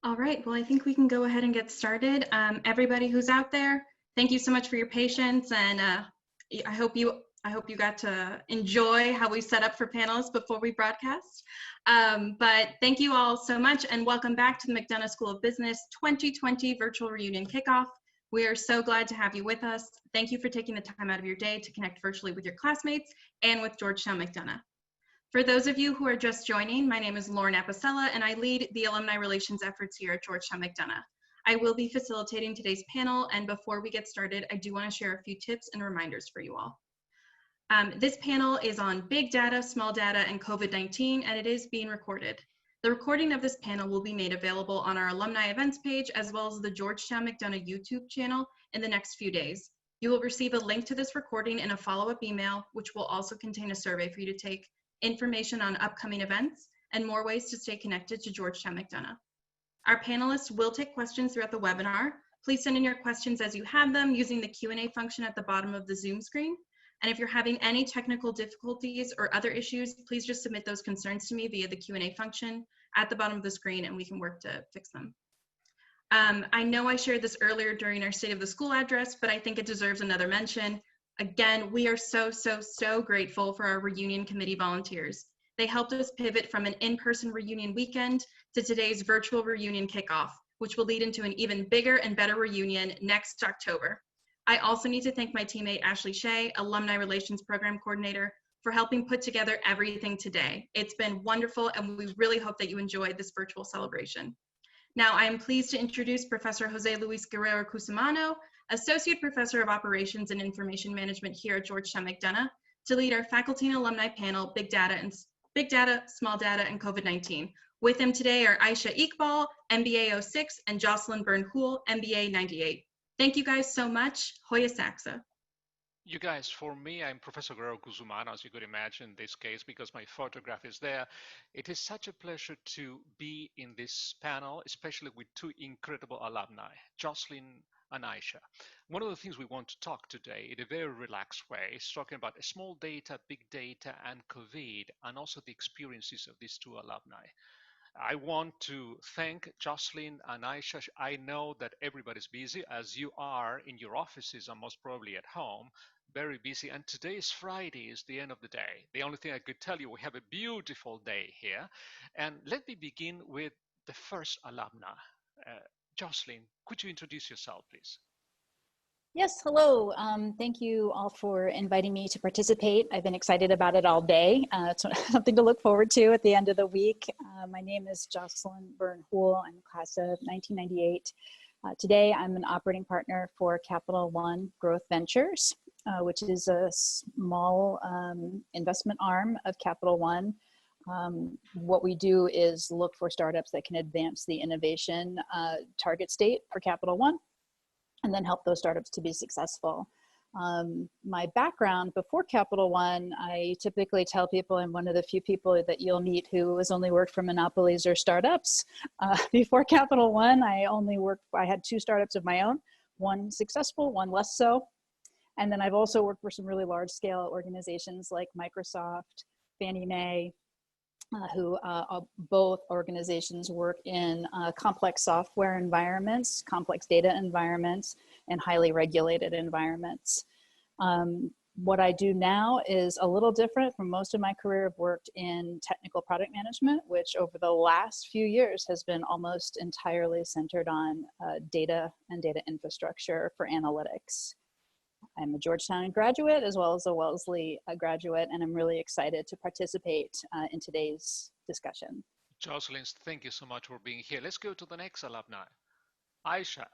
All right, well, I think we can go ahead and get started. Everybody who's out there, thank you so much for your patience, and I hope you got to enjoy how we set up for panelists before we broadcast. But thank you all so much, and welcome back to the McDonough School of Business 2020 Virtual Reunion Kickoff. We are so glad to have you with us. Thank you for taking the time out of your day to connect virtually with your classmates and with Georgetown McDonough. For those of you who are just joining, my name is Lauren Apicella, and I lead the alumni relations efforts here at Georgetown McDonough. I will be facilitating today's panel, and before we get started, I do want to share a few tips and reminders for you all. This panel is on big data, small data, and COVID-19, and it is being recorded. The recording of this panel will be made available on our alumni events page, as well as the Georgetown McDonough YouTube channel in the next few days. You will receive a link to this recording in a follow-up email, which will also contain a survey for you to take, information on upcoming events, and more ways to stay connected to Georgetown McDonough. Our panelists will take questions throughout the webinar. Please send in your questions as you have them using the Q&A function at the bottom of the Zoom screen. And if you're having any technical difficulties or other issues, please just submit those concerns to me via the Q&A function at the bottom of the screen, and we can work to fix them. I know I shared this earlier during our State of the School address, but I think it deserves another mention. Again, we are so grateful for our reunion committee volunteers. They helped us pivot from an in-person reunion weekend to today's virtual reunion kickoff, which will lead into an even bigger and better reunion next October. I also need to thank my teammate Ashley Shea, Alumni Relations Program Coordinator, for helping put together everything today. It's been wonderful, and we really hope that you enjoyed this virtual celebration. Now, I am pleased to introduce Professor Jose Luis Guerrero Cusimano, Associate Professor of Operations and Information Management here at Georgetown McDonough, to lead our faculty and alumni panel, Big Data, Small Data, and COVID-19. With him today are Aisha Iqbal, MBA 06, and Jocelyn Byrne-Houle, MBA 98. Thank you guys so much. Hoya Saxa. You guys, for me, I'm Professor Guerrero Cusimano, as you could imagine in this case, because my photograph is there. It is such a pleasure to be in this panel, especially with two incredible alumni, Jocelyn and Aisha. One of the things we want to talk today in a very relaxed way is talking about small data, big data, and COVID, and also the experiences of these two alumni. I want to thank Jocelyn and Aisha. I know that everybody's busy, as you are in your offices and most probably at home, very busy. And today is Friday, is the end of the day. The only thing I could tell you, we have a beautiful day here. And let me begin with the first alumna. Jocelyn, could you introduce yourself, please? Yes, hello. Thank you all for inviting me to participate. I've been excited about it all day. It's something to look forward to at the end of the week. My name is Jocelyn Byrne-Houle. I'm class of 1998. Today, I'm an operating partner for Capital One Growth Ventures, which is a small investment arm of Capital One. What we do is look for startups that can advance the innovation target state for Capital One, and then help those startups to be successful. My background before Capital One, I typically tell people I'm one of the few people that you'll meet who has only worked for monopolies or startups. Before Capital One, I had two startups of my own, one successful, one less so. And then I've also worked for some really large scale organizations like Microsoft, Fannie Mae, who both organizations work in complex software environments, complex data environments, and highly regulated environments. What I do now is a little different from most of my career. I've worked in technical product management, which over the last few years has been almost entirely centered on data and data infrastructure for analytics. I'm a Georgetown graduate as well as a Wellesley graduate, and I'm really excited to participate in today's discussion. Jocelyn, thank you so much for being here. Let's go to the next alumni, Aisha.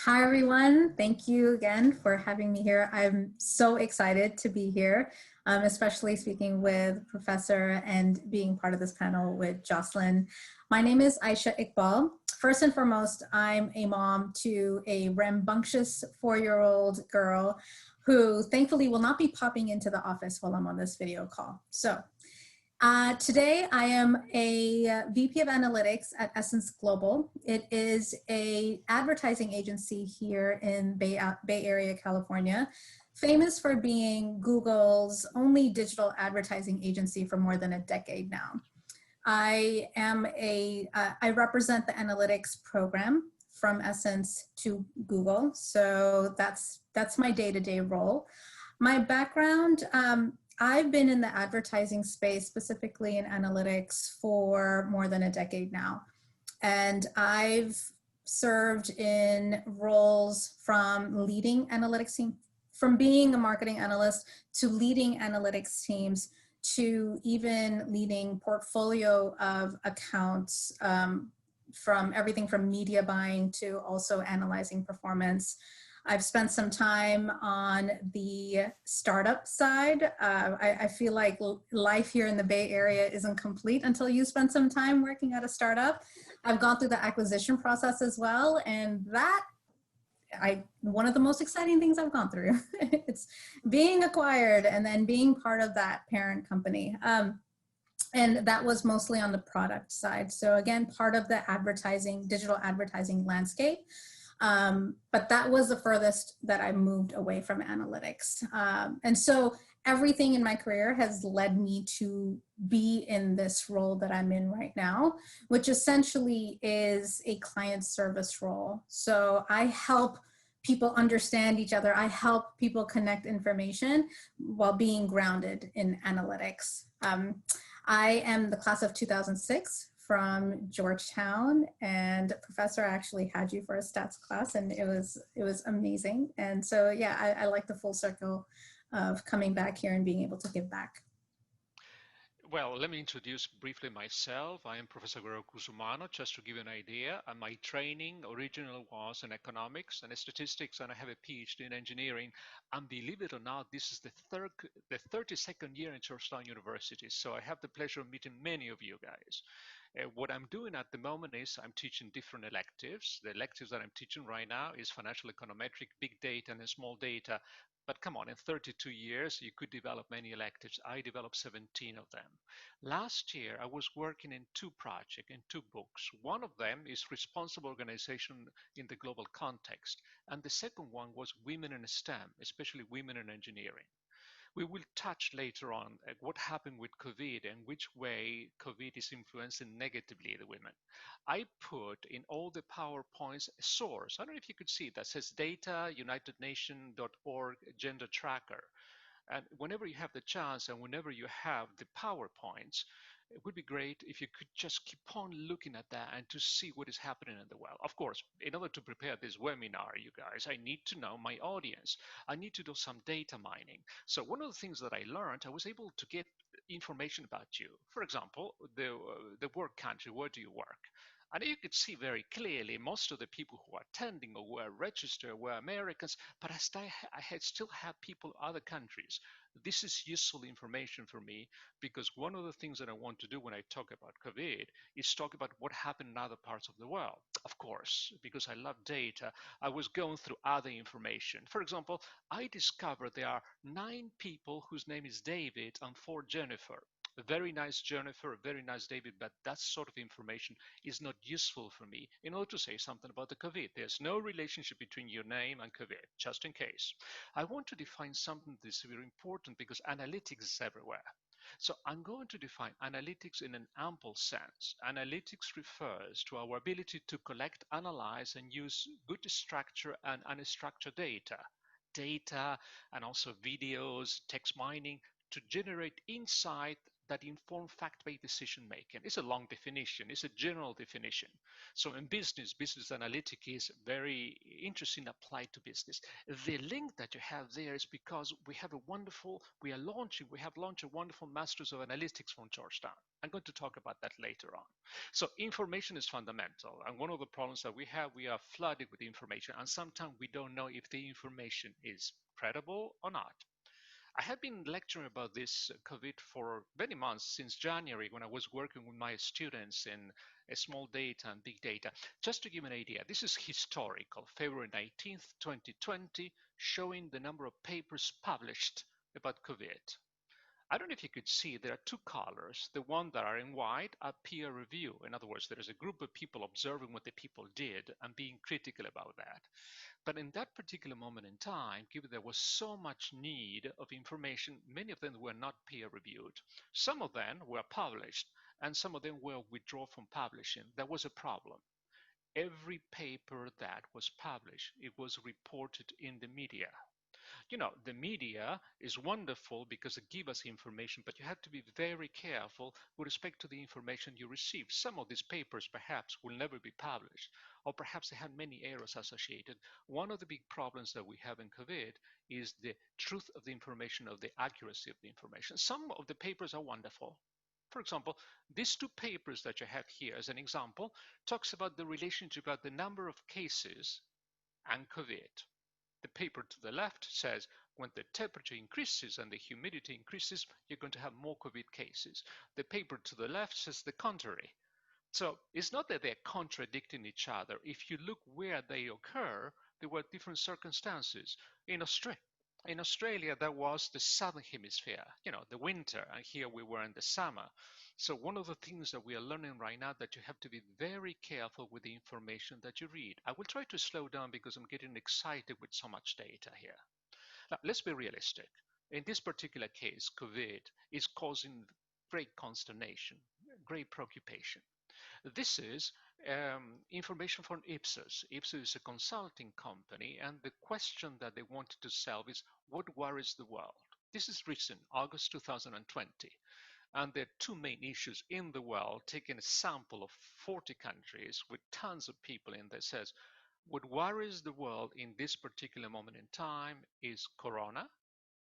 Hi, everyone. Thank you again for having me here. I'm so excited to be here, especially speaking with Professor and being part of this panel with Jocelyn. My name is Aisha Iqbal. First and foremost, I'm a mom to a rambunctious 4-year-old girl who thankfully will not be popping into the office while I'm on this video call. So today I am a VP of Analytics at Essence Global. It is an advertising agency here in Bay Area, California, famous for being Google's only digital advertising agency for more than a decade now. I represent the analytics program from Essence to Google. So that's my day-to-day role. My background, I've been in the advertising space, specifically in analytics, for more than a decade now. And I've served in roles from leading analytics team, from being a marketing analyst to leading analytics teams, to even leading portfolio of accounts, from everything from media buying to also analyzing performance. I've spent some time on the startup side. I feel like life here in the Bay Area isn't complete until you spend some time working at a startup. I've gone through the acquisition process as well, and one of the most exciting things I've gone through. It's being acquired and then being part of that parent company. And that was mostly on the product side. So again, part of the digital advertising landscape. But that was the furthest that I moved away from analytics. And so everything in my career has led me to be in this role that I'm in right now, which essentially is a client service role. So I help people understand each other. I help people connect information while being grounded in analytics. I am the class of 2006 from Georgetown, and Professor actually had you for a stats class, and it was amazing. And so, yeah, I like the full circle of coming back here and being able to give back. Well, let me introduce briefly myself. I am Professor Garo Cusumano, just to give you an idea. My training originally was in economics and statistics, and I have a PhD in engineering. And believe it or not, this is the 32nd year in Georgetown University. So I have the pleasure of meeting many of you guys. What I'm doing at the moment is I'm teaching different electives. The electives that I'm teaching right now is financial econometric, big data, and small data. But come on, in 32 years, you could develop many electives. I developed 17 of them. Last year, I was working in two projects, in two books. One of them is Responsible Organization in the Global Context. And the second one was Women in STEM, especially women in engineering. We will touch later on what happened with COVID and which way COVID is influencing negatively the women. I put in all the PowerPoints a source. I don't know if you could see that says data, unitednation.org, gender tracker. And whenever you have the chance and whenever you have the PowerPoints, it would be great if you could just keep on looking at that and to see what is happening in the world. Of course, in order to prepare this webinar, you guys, I need to know my audience. I need to do some data mining. So one of the things that I learned, I was able to get information about you. For example, the work country, where do you work? And you could see very clearly most of the people who are attending or were registered were Americans, but I had still had people in other countries. This is useful information for me because one of the things that I want to do when I talk about COVID is talk about what happened in other parts of the world. Of course, because I love data, I was going through other information. For example, I discovered there are 9 people whose name is David and 4 Jennifer. A very nice Jennifer, a very nice David, but that sort of information is not useful for me in order to say something about the COVID. There's no relationship between your name and COVID, just in case. I want to define something that is very important because analytics is everywhere. So I'm going to define analytics in an ample sense. Analytics refers to our ability to collect, analyze, and use good structure and unstructured data, and also videos, text mining, to generate insight that inform fact-based decision making. It's a long definition, it's a general definition. So in business analytics is very interesting applied to business. The link that you have there is because we have launched a wonderful Masters of Analytics from Georgetown. I'm going to talk about that later on. So information is fundamental. And one of the problems that we are flooded with information, and sometimes we don't know if the information is credible or not. I have been lecturing about this COVID for many months, since January, when I was working with my students in small data and big data. Just to give an idea, this is historical, February 19th, 2020, showing the number of papers published about COVID. I don't know if you could see, there are 2 colors. The ones that are in white are peer review. In other words, there is a group of people observing what the people did and being critical about that. But in that particular moment in time, given there was so much need of information, many of them were not peer reviewed. Some of them were published, and some of them were withdrawn from publishing. There was a problem. Every paper that was published, it was reported in the media. You know, the media is wonderful because it gives us information, but you have to be very careful with respect to the information you receive. Some of these papers perhaps will never be published, or perhaps they have many errors associated. One of the big problems that we have in COVID is the truth of the information, of the accuracy of the information. Some of the papers are wonderful. For example, these two papers that you have here as an example talks about the relationship about the number of cases and COVID. The paper to the left says when the temperature increases and the humidity increases, you're going to have more COVID cases. The paper to the left says the contrary. So it's not that they're contradicting each other. If you look where they occur, there were different circumstances. In Australia, there was the southern hemisphere, you know, the winter, and here we were in the summer. So one of the things that we are learning right now that you have to be very careful with the information that you read. I will try to slow down because I'm getting excited with so much data here. Now, let's be realistic. In this particular case, COVID is causing great consternation, great preoccupation. This is information from Ipsos. Ipsos is a consulting company, and the question that they wanted to solve is what worries the world? This is recent, August 2020. And there are two main issues in the world, taking a sample of 40 countries with tons of people in there, says what worries the world in this particular moment in time is corona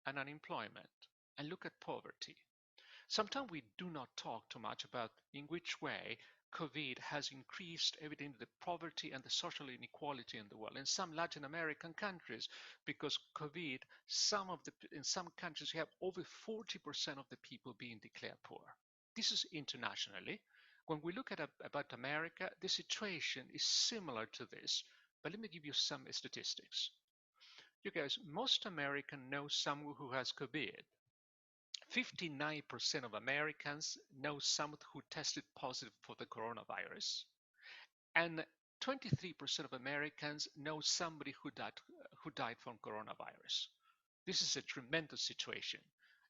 and unemployment. And look at poverty. Sometimes we do not talk too much about in which way COVID has increased evidently the poverty and the social inequality in the world. In some Latin American countries, because COVID, in some countries you have over 40% of the people being declared poor. This is internationally. When we look at about America, the situation is similar to this. But let me give you some statistics. You guys, most Americans know someone who has COVID. 59% of Americans know someone who tested positive for the coronavirus, and 23% of Americans know somebody who died from coronavirus. This is a tremendous situation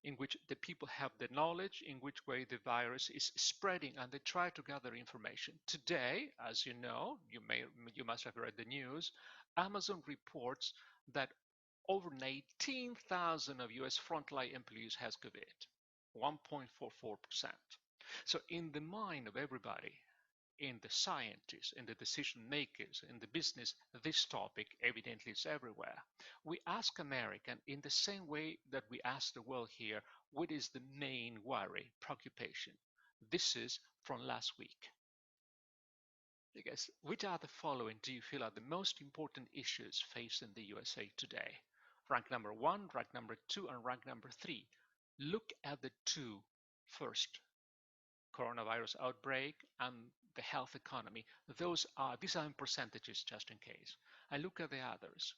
in which the people have the knowledge in which way the virus is spreading, and they try to gather information. Today, as you know, you must have read the news, Amazon reports that over 18,000 of US frontline employees has COVID, 1.44%. So in the mind of everybody, in the scientists, in the decision makers, in the business, this topic evidently is everywhere. We ask American in the same way that we ask the world here, what is the main worry, preoccupation? This is from last week. You guys, which are the following do you feel are the most important issues facing the USA today? Rank number 1, rank number 2, and rank number 3. Look at the two first, coronavirus outbreak and the health economy. These are in percentages just in case. And look at the others.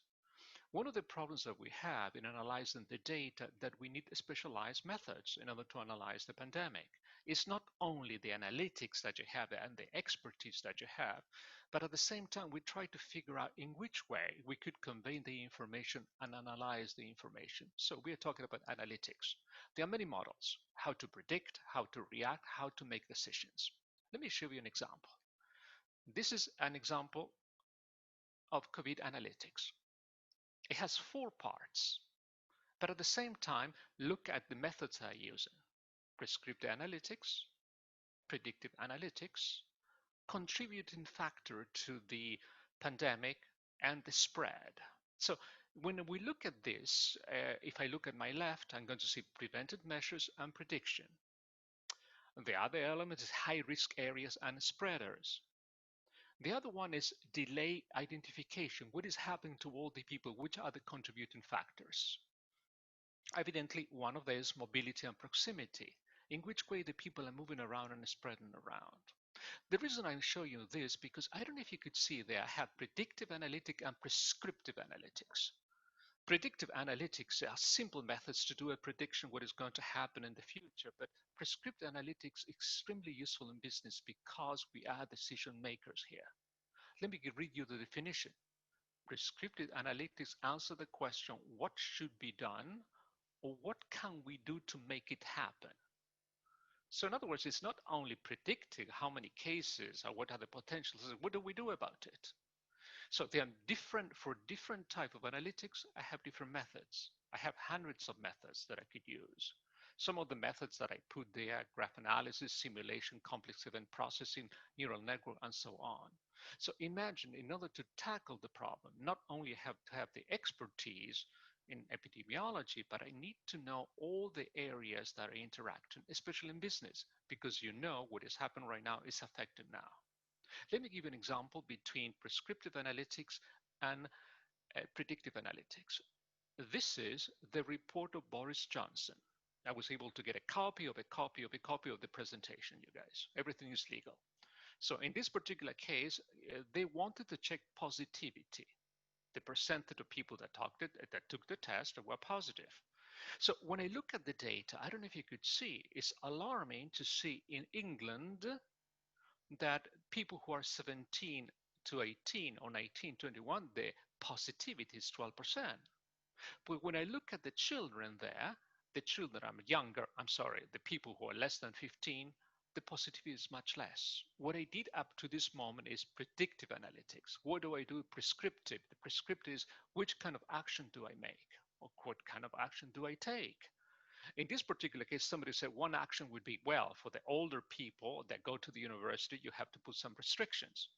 One of the problems that we have in analyzing the data that we need specialized methods in order to analyze the pandemic. It's not only the analytics that you have and the expertise that you have, but at the same time we try to figure out in which way we could convey the information and analyze the information. So we are talking about analytics. There are many models, how to predict, how to react, how to make decisions. Let me show you an example. This is an example of COVID analytics. It has 4 parts, but at the same time, look at the methods I'm using. Prescriptive analytics, predictive analytics, contributing factor to the pandemic, and the spread. So when we look at this, if I look at my left, I'm going to see preventive measures and prediction. The other element is high-risk areas and spreaders. The other one is delay identification. What is happening to all the people? Which are the contributing factors? Evidently, one of those is mobility and proximity. In which way the people are moving around and spreading around. The reason I'm showing you this, because I don't know if you could see there, I have predictive analytics and prescriptive analytics. Predictive analytics are simple methods to do a prediction what is going to happen in the future, but prescriptive analytics is extremely useful in business because we are decision makers here. Let me read you the definition. Prescriptive analytics answer the question, what should be done or what can we do to make it happen? So in other words, it's not only predicting how many cases or what are the potentials, what do we do about it? So they are different for different type of analytics. I have different methods. I have hundreds of methods that I could use. Some of the methods that I put there, graph analysis, simulation, complex event processing, neural network, and so on. So imagine, in order to tackle the problem, not only have to have the expertise in epidemiology, but I need to know all the areas that are interacting, especially in business, because you know what is happening right now is affected now. Let me give you an example between prescriptive analytics and predictive analytics. This is the report of Boris Johnson. I was able to get a copy of a copy of a copy of the presentation, you guys. Everything is legal. So in this particular case, they wanted to check positivity, the percentage of people that took the test and were positive. So when I look at the data, I don't know if you could see, it's alarming to see in England that people who are 17 to 18 or 19 to 21, the positivity is 12%. But when I look at the children there, the children are younger, the people who are less than 15, the positivity is much less. What I did up to this moment is predictive analytics. What do I do prescriptive? The prescriptive is which kind of action do I make? Or what kind of action do I take? In this particular case, somebody said one action would be, well, for the older people that go to the university, you have to put some restrictions.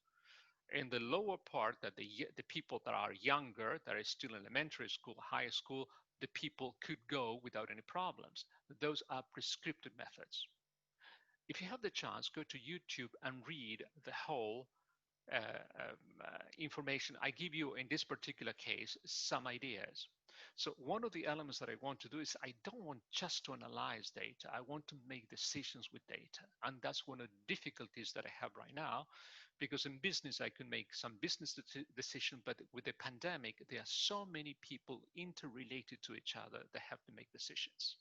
In the lower part, that the people that are younger, that are still in elementary school, high school, the people could go without any problems. Those are prescriptive methods. If you have the chance, go to YouTube and read the whole information. I give you, in this particular case, some ideas. So one of the elements that I want to do is I don't want just to analyze data. I want to make decisions with data. And that's one of the difficulties that I have right now, because in business, I can make some business decision, but with the pandemic, there are so many people interrelated to each other that have to make decisions.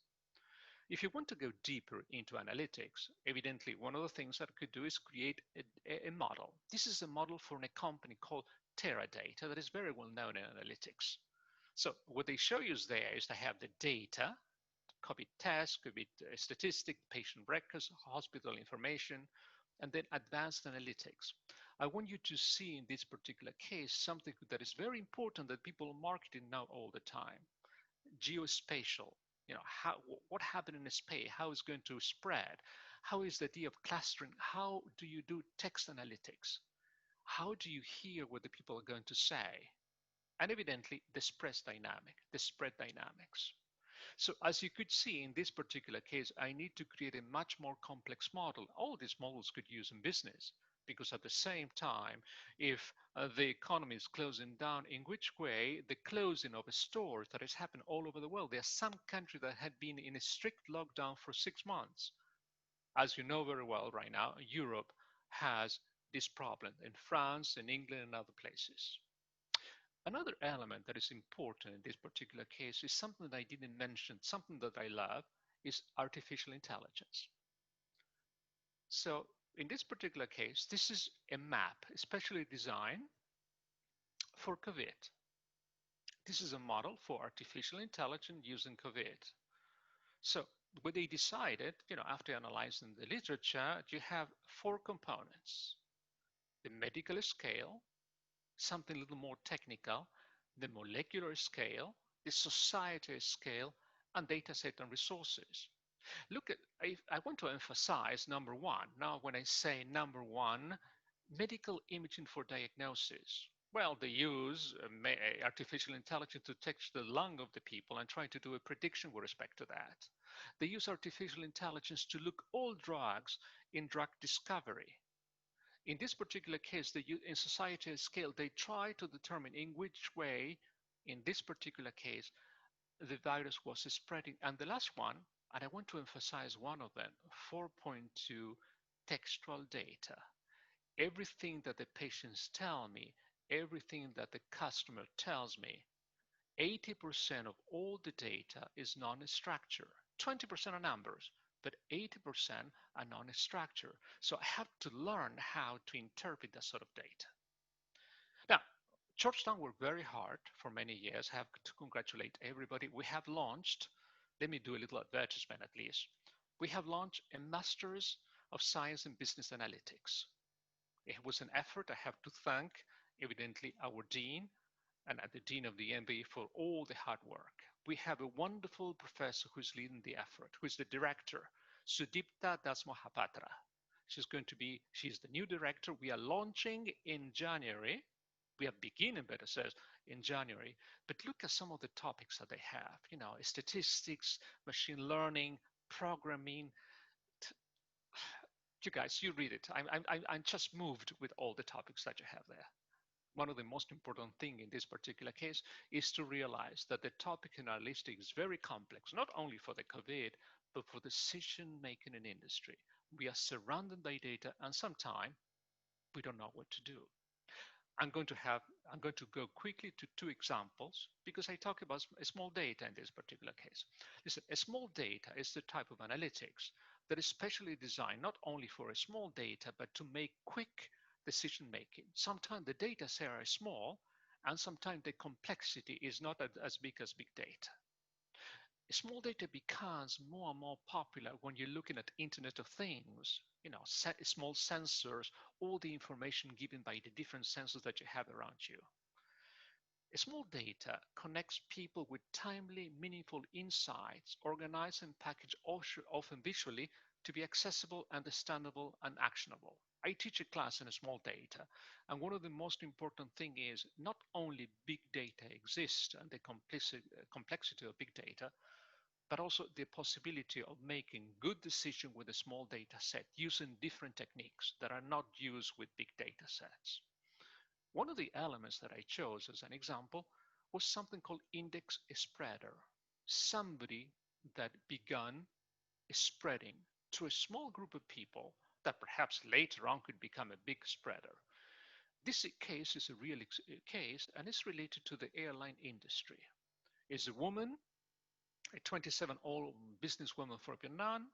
If you want to go deeper into analytics, evidently, one of the things that I could do is create a model. This is a model for a company called Teradata that is very well known in analytics. So what they show you there is they have the data, could be tests, could be statistic, patient records, hospital information, and then advanced analytics. I want you to see in this particular case something that is very important that people are marketing now all the time. Geospatial. What happened in space, how it's going to spread, how is the idea of clustering, how do you do text analytics, how do you hear what the people are going to say, and evidently the spread dynamics. So as you could see in this particular case, I need to create a much more complex model. All these models could use in business, because at the same time, if the economy is closing down, in which way the closing of a store that has happened all over the world. There are some countries that had been in a strict lockdown for 6 months. As you know very well right now, Europe has this problem in France and England and other places. Another element that is important in this particular case is something that I didn't mention, something that I love, is artificial intelligence. So in this particular case, this is a map especially designed for COVID. This is a model for artificial intelligence using COVID. So what they decided, after analyzing the literature, you have 4 components: the medical scale, something a little more technical, the molecular scale, the society scale, and data set and resources. Look at, I want to emphasize number 1. Now, when I say number 1, medical imaging for diagnosis. Well, they use artificial intelligence to touch the lung of the people and try to do a prediction with respect to that. They use artificial intelligence to look all drugs in drug discovery. In this particular case, in society scale, they try to determine in which way, in this particular case, the virus was spreading. And the last one, and I want to emphasize one of them, 4.2 textual data. Everything that the patients tell me, everything that the customer tells me, 80% of all the data is non-structured. 20% are numbers, but 80% are non-structured. So I have to learn how to interpret that sort of data. Now, Georgetown worked very hard for many years. I have to congratulate everybody. We have launched, let me do a little advertisement at least. We have launched a Master's of Science in Business Analytics. It was an effort. I have to thank, evidently, our dean and the dean of the MBA for all the hard work. We have a wonderful professor who's leading the effort, who's the director, Sudipta Dasmohapatra. She's the new director. We are launching in January. We are beginning, better says, in January. But look at some of the topics that they have, statistics, machine learning, programming. You guys, you read it. I'm just moved with all the topics that you have there. One of the most important thing in this particular case is to realize that the topic in our list is very complex, not only for the COVID, but for decision making in industry. We are surrounded by data, and sometimes we don't know what to do. I'm going to go quickly to two examples because I talk about small data in this particular case. Listen, a small data is the type of analytics that is specially designed not only for a small data, but to make quick decision making. Sometimes the data set are small, and sometimes the complexity is not as big as big data. Small data becomes more and more popular when you're looking at Internet of Things, small sensors, all the information given by the different sensors that you have around you. Small data connects people with timely, meaningful insights, organized and packaged often visually to be accessible, understandable, and actionable. I teach a class in small data, and one of the most important things is not only big data exists and the complexity of big data, but also the possibility of making good decisions with a small data set using different techniques that are not used with big data sets. One of the elements that I chose as an example was something called index spreader. Somebody that began spreading to a small group of people that perhaps later on could become a big spreader. This case is a real case, and it's related to the airline industry. It's a woman, a 27-year-old businesswoman from Vietnam,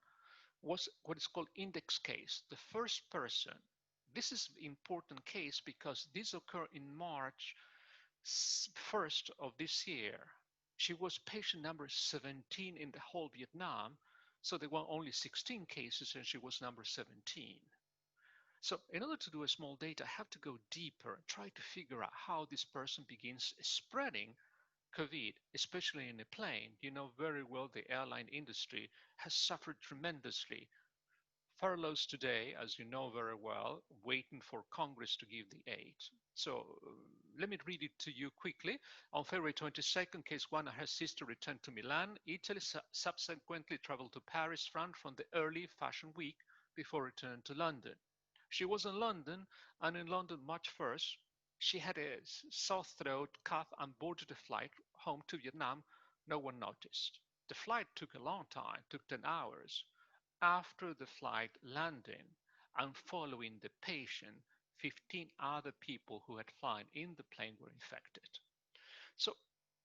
was what is called index case. The first person, this is an important case because this occurred in March 1st of this year. She was patient number 17 in the whole Vietnam, so there were only 16 cases and she was number 17. So in order to do a small data, I have to go deeper and try to figure out how this person begins spreading COVID, especially in a plane. You know very well the airline industry has suffered tremendously. Furloughs today, as you know very well, waiting for Congress to give the aid. So let me read it to you quickly. On February 22nd, case one, her sister returned to Milan, Italy, subsequently traveled to Paris, France from the early fashion week before returning to London. She was in London, and in London, March 1st, she had a sore throat, cough, and boarded a flight home to Vietnam. No one noticed. The flight took a long time, took 10 hours. After the flight landing and following the patient, 15 other people who had flown in the plane were infected. So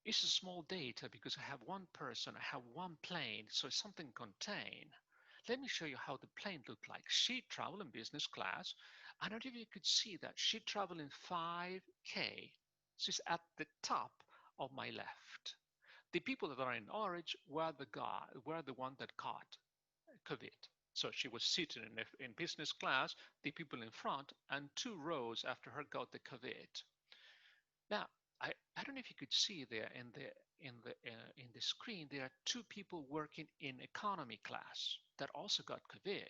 it's a small data because I have one person, I have one plane, so it's something contained. Let me show you how the plane looked like. She traveled in business class. I don't know if you could see that. She traveled in 5K. She's at the top of my left. The people that are in orange were the one that caught COVID. So she was sitting in business class, the people in front, and 2 rows after her got the COVID. Now, I don't know if you could see there in the screen, there are 2 people working in economy class that also got COVID.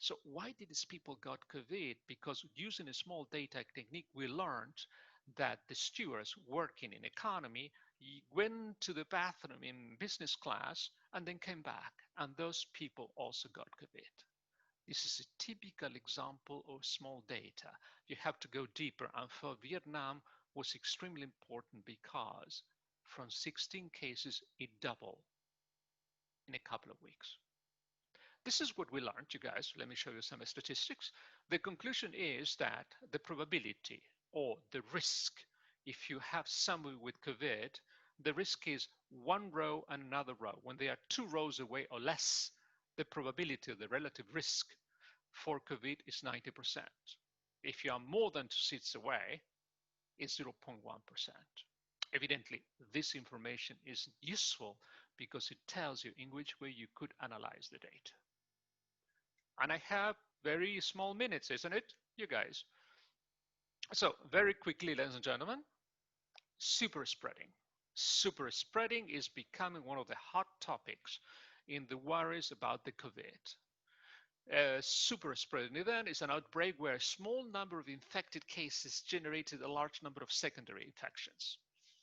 So why did these people got COVID? Because using a small data technique, we learned that the stewards working in economy went to the bathroom in business class and then came back, and those people also got COVID. This is a typical example of small data. You have to go deeper, and for Vietnam was extremely important because from 16 cases, it doubled in a couple of weeks. This is what we learned, you guys. Let me show you some statistics. The conclusion is that the probability or the risk, if you have somebody with COVID, the risk is 1 row and another row. When they are 2 rows away or less, the probability of the relative risk for COVID is 90%. If you are more than 2 seats away, it's 0.1%. Evidently, this information is useful because it tells you in which way you could analyze the data. And I have very small minutes, isn't it, you guys? So very quickly, ladies and gentlemen, super spreading. Super spreading is becoming one of the hot topics in the worries about the COVID. A super spreading event is an outbreak where a small number of infected cases generated a large number of secondary infections.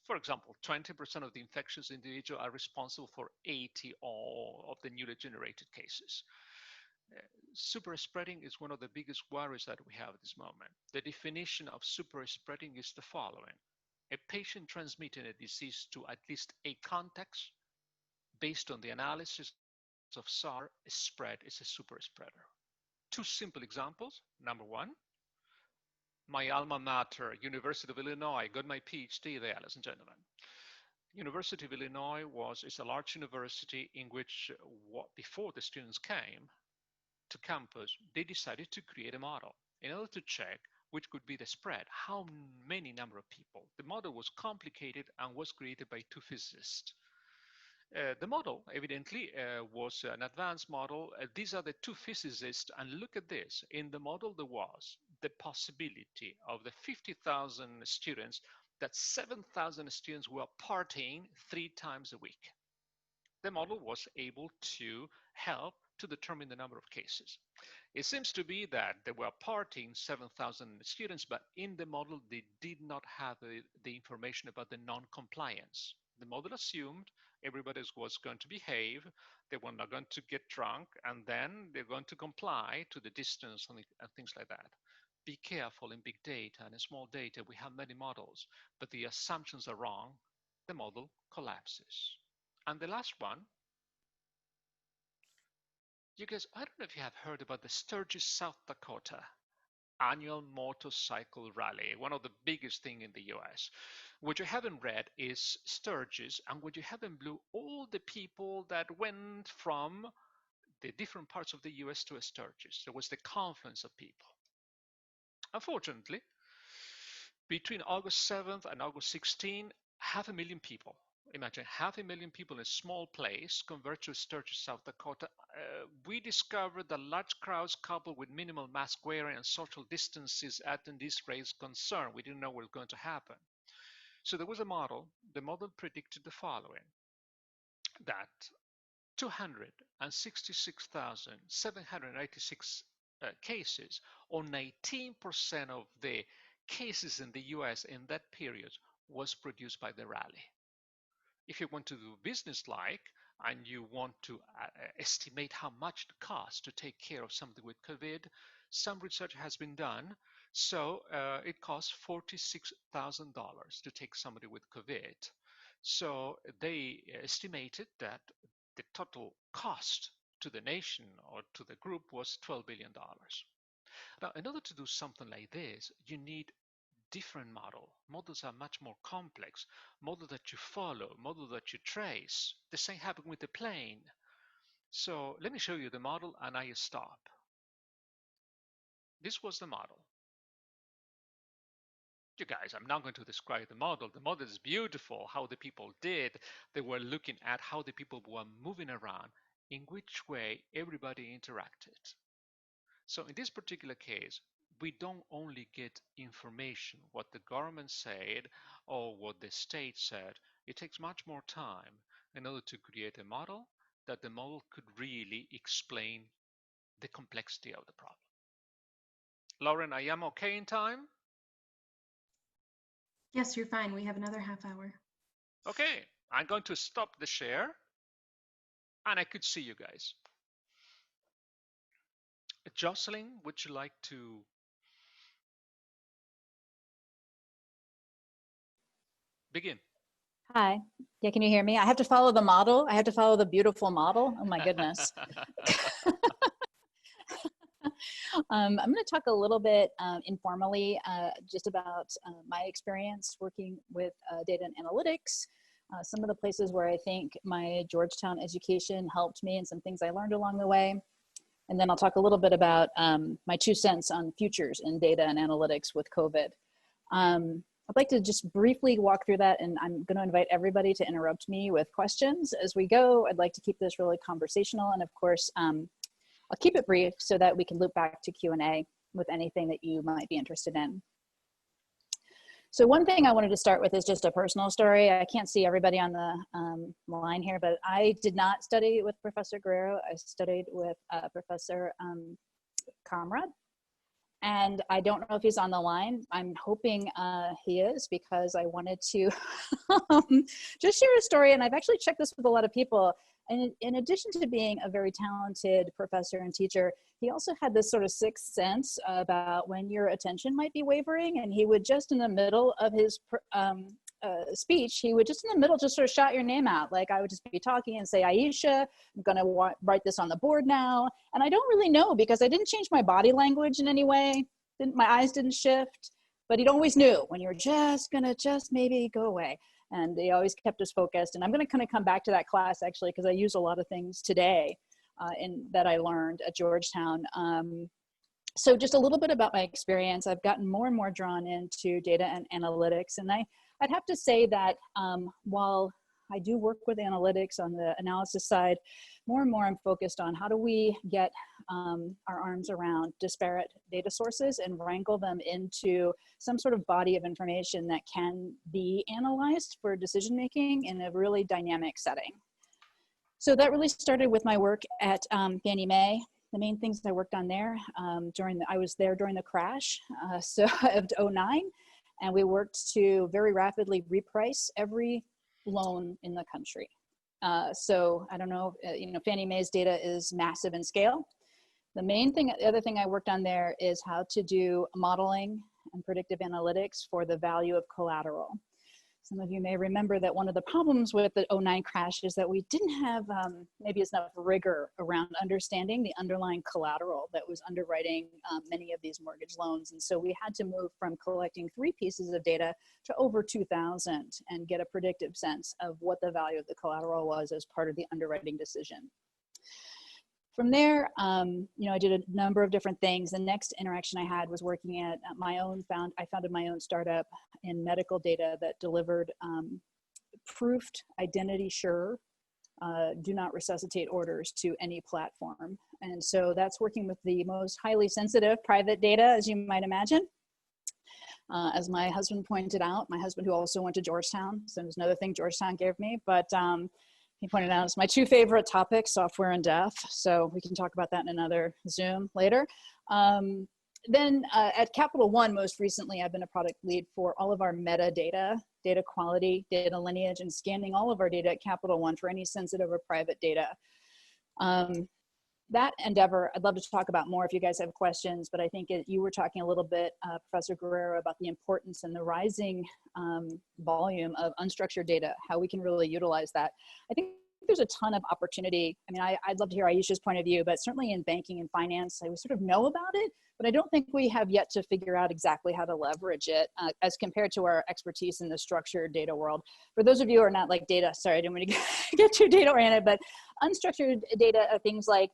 For example, 20% of the infectious individuals are responsible for 80 of the newly generated cases. Super spreading is one of the biggest worries that we have at this moment. The definition of super spreading is the following. A patient transmitting a disease to at least a contact based on the analysis of SAR spread is a super spreader. Two simple examples. Number one, my alma mater, University of Illinois, got my PhD there, ladies and gentlemen. University of Illinois is a large university in which, before the students came to campus, they decided to create a model in order to check which could be the spread, how many number of people. The model was complicated and was created by two physicists. The model, evidently, was an advanced model. These are the two physicists, and look at this. In the model, there was the possibility of the 50,000 students that 7,000 students were partying 3 times a week. The model was able to help to determine the number of cases. It seems to be that they were partying 7,000 students, but in the model, they did not have the information about the non-compliance. The model assumed everybody was going to behave, they were not going to get drunk, and then they're going to comply to the distance and things like that. Be careful in big data and in small data. We have many models, but the assumptions are wrong. The model collapses. And the last one, you guys, I don't know if you have heard about the Sturgis, South Dakota annual motorcycle rally, one of the biggest thing in the US. What you haven't read is Sturgis, and what you have in blue, all the people that went from the different parts of the US to Sturgis. There was the confluence of people. Unfortunately, between August 7th and August 16th, 500,000 people. Imagine 500,000 people in a small place convert to Sturgis, South Dakota. We discovered that large crowds coupled with minimal mask wearing and social distances attend this raised concern. We didn't know what was going to happen. So there was a model. The model predicted the following, that 266,786 cases, or 19% of the cases in the US in that period, was produced by the rally. If you want to do business like, and you want to estimate how much it costs to take care of something with COVID, some research has been done. So it costs $46,000 to take somebody with COVID. So they estimated that the total cost to the nation or to the group was $12 billion. Now, in order to do something like this, you need different models are much more complex, model that you follow, model that you trace. The same happened with the plane. So let me show you the model and I stop. This was the model. You guys, I'm not going to describe the model. The model is beautiful, how the people did. They were looking at how the people were moving around, in which way everybody interacted. So in this particular case, we don't only get information, what the government said or what the state said. It takes much more time in order to create a model that the model could really explain the complexity of the problem. Lauren, I am okay in time? Yes, you're fine. We have another half hour. Okay, I'm going to stop the share and I could see you guys. Jocelyn, would you like to? Begin. Hi. Yeah, can you hear me? I have to follow the model. I have to follow the beautiful model. Oh my goodness. I'm going to talk a little bit informally just about my experience working with data and analytics, some of the places where I think my Georgetown education helped me and some things I learned along the way. And then I'll talk a little bit about my 2 cents on futures in data and analytics with COVID. I'd like to just briefly walk through that, and I'm going to invite everybody to interrupt me with questions as we go. I'd like to keep this really conversational, and of course, I'll keep it brief so that we can loop back to Q&A with anything that you might be interested in. So one thing I wanted to start with is just a personal story. I can't see everybody on the line here, but I did not study with Professor Guerrero. I studied with Professor Comrade. And I don't know if he's on the line. I'm hoping he is, because I wanted to just share a story. And I've actually checked this with a lot of people. And in addition to being a very talented professor and teacher, he also had this sort of sixth sense about when your attention might be wavering. And he would just in the middle of his speech, he would just in the middle just sort of shout your name out. Like I would just be talking and say, Aisha, I'm going to write this on the board now. And I don't really know, because I didn't change my body language in any way. My eyes didn't shift, but he'd always knew when you were just going to just maybe go away. And they always kept us focused. And I'm going to kind of come back to that class actually, because I use a lot of things today that I learned at Georgetown. So just a little bit about my experience. I've gotten more and more drawn into data and analytics. And I'd have to say that while I do work with analytics on the analysis side, more and more I'm focused on how do we get our arms around disparate data sources and wrangle them into some sort of body of information that can be analyzed for decision-making in a really dynamic setting. So that really started with my work at Fannie Mae. The main things I worked on there, I was there during the crash of '09, and we worked to very rapidly reprice every loan in the country. So I don't know, Fannie Mae's data is massive in scale. The other thing I worked on there is how to do modeling and predictive analytics for the value of collateral. Some of you may remember that one of the problems with the '09 crash is that we didn't have maybe enough rigor around understanding the underlying collateral that was underwriting many of these mortgage loans. And so we had to move from collecting 3 pieces of data to over 2,000 and get a predictive sense of what the value of the collateral was as part of the underwriting decision. From there, I did a number of different things. The next interaction I had was working at I founded my own startup in medical data that delivered proofed identity sure, do not resuscitate orders to any platform. And so that's working with the most highly sensitive private data, as you might imagine. As my husband pointed out, my husband who also went to Georgetown, so there's another thing Georgetown gave me, but he pointed out it's my 2 favorite topics, software and death. So we can talk about that in another Zoom later. Then at Capital One, most recently, I've been a product lead for all of our metadata, data quality, data lineage, and scanning all of our data at Capital One for any sensitive or private data. That endeavor, I'd love to talk about more if you guys have questions, but I think you were talking a little bit, Professor Guerrero, about the importance and the rising volume of unstructured data, how we can really utilize that. I think there's a ton of opportunity. I mean, I'd love to hear Aisha's point of view, but certainly in banking and finance, we sort of know about it, but I don't think we have yet to figure out exactly how to leverage it as compared to our expertise in the structured data world. For those of you who are not like data, sorry, I didn't want to get too data oriented, but unstructured data are things like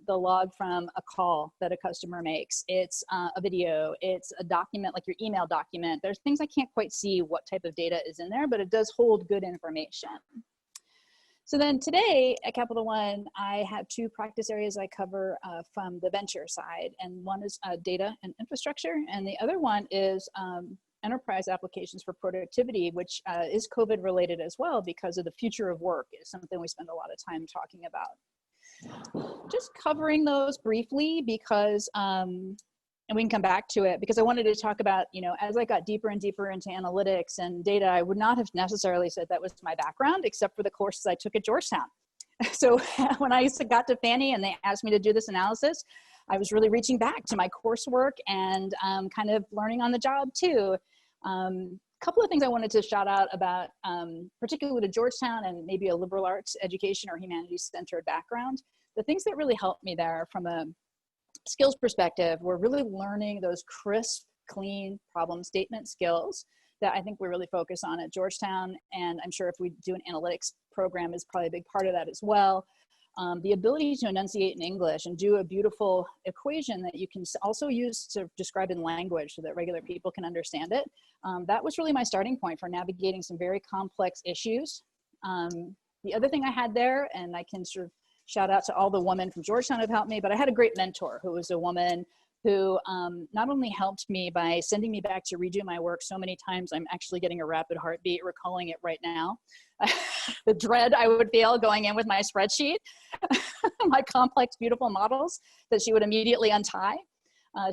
the log from a call that a customer makes. It's a video, it's a document like your email document. There's things I can't quite see what type of data is in there, but it does hold good information. So then today at Capital One, I have 2 practice areas I cover from the venture side. And one is data and infrastructure. And the other one is enterprise applications for productivity, which is COVID related as well, because of the future of work is something we spend a lot of time talking about. Just covering those briefly because, and we can come back to it, because I wanted to talk about, as I got deeper and deeper into analytics and data, I would not have necessarily said that was my background, except for the courses I took at Georgetown. So when I got to Fannie and they asked me to do this analysis, I was really reaching back to my coursework and kind of learning on the job too. Couple of things I wanted to shout out about, particularly to Georgetown and maybe a liberal arts education or humanities centered background. The things that really helped me there from a skills perspective were really learning those crisp, clean problem statement skills that I think we really focus on at Georgetown. And I'm sure if we do an analytics program is probably a big part of that as well. The ability to enunciate in English and do a beautiful equation that you can also use to describe in language so that regular people can understand it. That was really my starting point for navigating some very complex issues. The other thing I had there, and I can sort of Shout out to all the women from Georgetown who've helped me, but I had a great mentor who was a woman who not only helped me by sending me back to redo my work so many times, I'm actually getting a rapid heartbeat recalling it right now. The dread I would feel going in with my spreadsheet, my complex, beautiful models that she would immediately untie.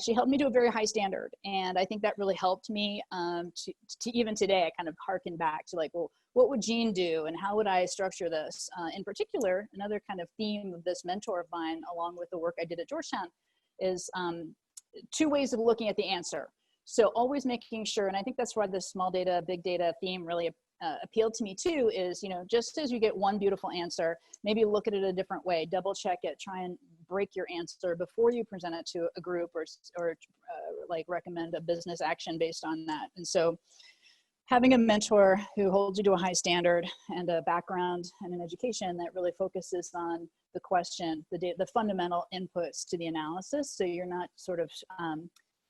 She held me to a very high standard. And I think that really helped me to even today, I kind of hearken back to like, well, what would Jean do? And how would I structure this? In particular, another kind of theme of this mentor of mine, along with the work I did at Georgetown, is two ways of looking at the answer. So always making sure, and I think that's why the small data, big data theme really appealed to me too, is, you know, just as you get one beautiful answer, maybe look at it a different way, double check it, try and break your answer before you present it to a group or like recommend a business action based on that. And so having a mentor who holds you to a high standard and a background and an education that really focuses on the question, the fundamental inputs to the analysis. So you're not sort of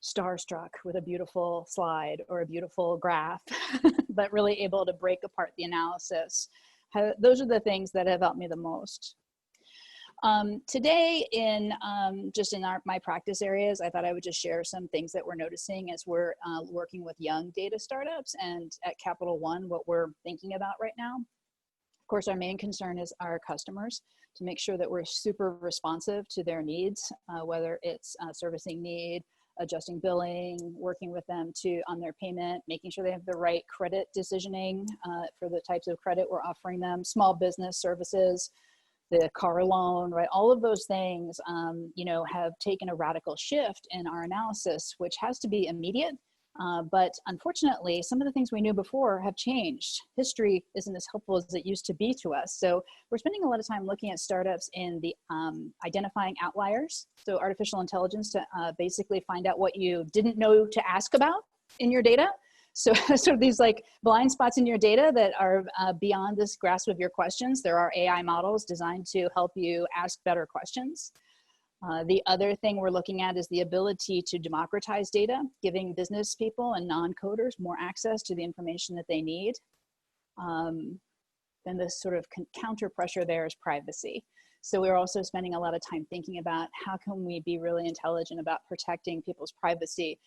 starstruck with a beautiful slide or a beautiful graph, but really able to break apart the analysis. Those are the things that have helped me the most. Today just in my practice areas, I thought I would just share some things that we're noticing as we're working with young data startups, and at Capital One, what we're thinking about right now. Of course, our main concern is our customers, to make sure that we're super responsive to their needs, whether it's servicing need, adjusting billing, working with them on their payment, making sure they have the right credit decisioning for the types of credit we're offering them, small business services, the car loan, right? All of those things, you know, have taken a radical shift in our analysis, which has to be immediate. But unfortunately, some of the things we knew before have changed. History isn't as helpful as it used to be to us. So we're spending a lot of time looking at startups in the identifying outliers. So artificial intelligence to basically find out what you didn't know to ask about in your data. So these like blind spots in your data that are beyond this grasp of your questions. There are AI models designed to help you ask better questions. The other thing we're looking at is the ability to democratize data, giving business people and non-coders more access to the information that they need. Then the sort of counter pressure there is privacy. So we're also spending a lot of time thinking about how can we be really intelligent about protecting people's privacy,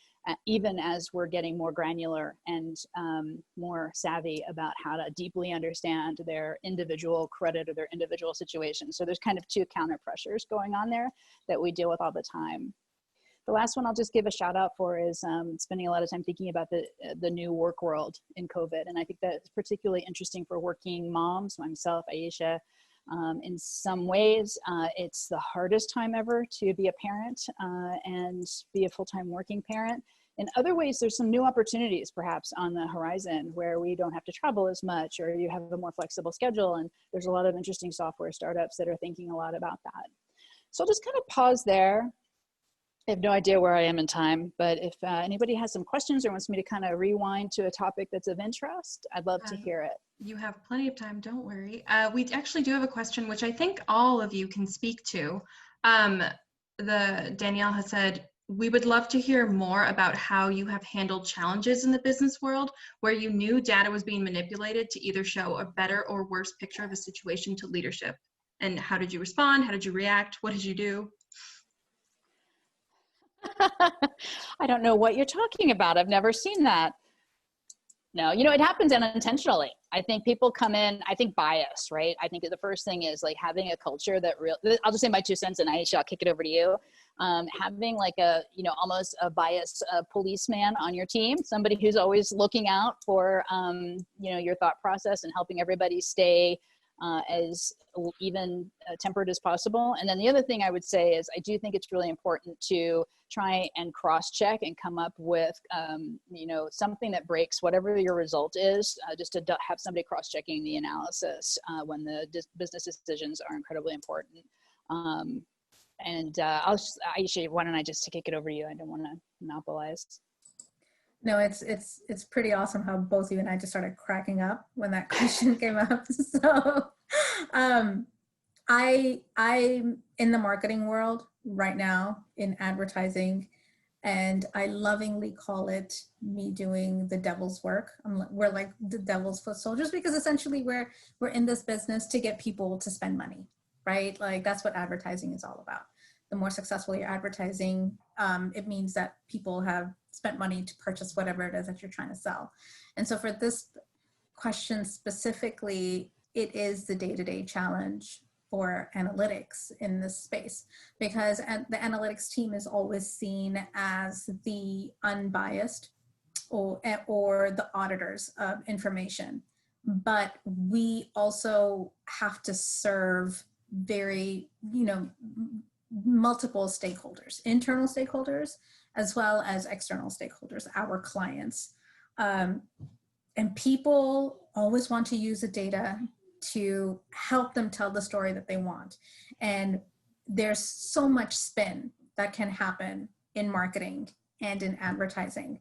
even as we're getting more granular and more savvy about how to deeply understand their individual credit or their individual situation. So there's kind of two counter pressures going on there that we deal with all the time. The last one I'll just give a shout out for is spending a lot of time thinking about the new work world in COVID. And I think that's particularly interesting for working moms, myself, Aisha. In some ways, it's the hardest time ever to be a parent and be a full-time working parent. In other ways, there's some new opportunities perhaps on the horizon where we don't have to travel as much, or you have a more flexible schedule. And there's a lot of interesting software startups that are thinking a lot about that. So I'll just kind of pause there. I have no idea where I am in time, but if anybody has some questions or wants me to kind of rewind to a topic that's of interest, I'd love to hear it. You have plenty of time, don't worry. We actually do have a question, which I think all of you can speak to. Danielle has said, we would love to hear more about how you have handled challenges in the business world where you knew data was being manipulated to either show a better or worse picture of a situation to leadership. And how did you respond? How did you react? What did you do? I don't know what you're talking about. I've never seen that. No, you know, it happens unintentionally. I think people come in, I think bias, right? I think the first thing is like having a culture that I'll just say my 2 cents and Aisha, I'll kick it over to you. Having like almost a biased policeman on your team, somebody who's always looking out for, your thought process and helping everybody stay as even tempered as possible. And then the other thing I would say is I do think it's really important to try and cross-check and come up with, something that breaks whatever your result is, just to have somebody cross-checking the analysis when the business decisions are incredibly important. Aisha, why don't I just kick it over to you? I don't want to monopolize. No, it's pretty awesome how both you and I just started cracking up when that question came up. So I'm in the marketing world right now in advertising, and I lovingly call it me doing the devil's work. We're like the devil's foot soldiers, because essentially we're in this business to get people to spend money. right? Like that's what advertising is all about. The more successful your advertising, it means that people have spent money to purchase whatever it is that you're trying to sell. And so for this question specifically, it is the day-to-day challenge for analytics in this space, because the analytics team is always seen as the unbiased or the auditors of information. But we also have to serve very, multiple stakeholders, internal stakeholders, as well as external stakeholders, our clients. And people always want to use the data to help them tell the story that they want. And there's so much spin that can happen in marketing and in advertising.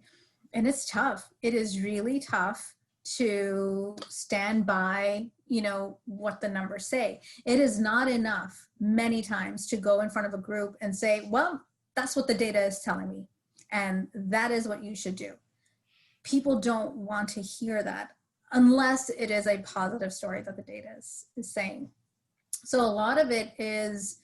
And it's tough. It is really tough to stand by, what the numbers say. It is not enough many times to go in front of a group and say, well, that's what the data is telling me, and that is what you should do. People don't want to hear that unless it is a positive story that the data is saying. So a lot of it is